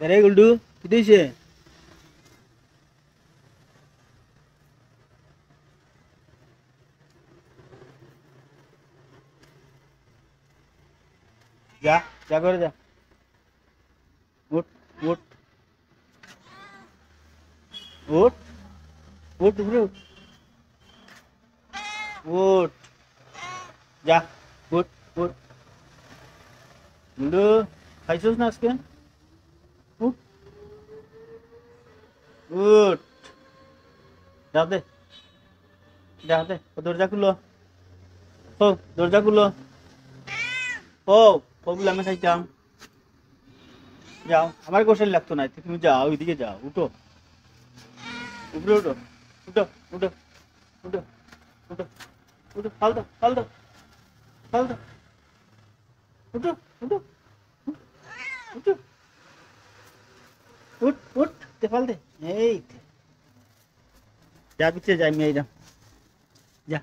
আরে গুল্ডু কি দিছে? যা যা করে যা। উঠ উঠ উঠ উঠ উপরে উঠ উঠ যা উঠ উঠ গুল্ডু খাইছস না আজকে? উঠ উঠ যা দে যা দে ও দরজা খুলো ও দরজা খুলো ও ওগুলো আমি খাইতাম যাও আমার গোসল লাগতো না তুমি যাও ওইদিকে যাও উঠো উপরে উঠো উঠো উঠো উঠো উঠো উঠো ফাল দাও ফাল দাও ফাল দাও উঠো উঠো উঠো উঠ উঠ তে ফাল দে এই যা পিছিয়ে যাই মেয়ে যা যা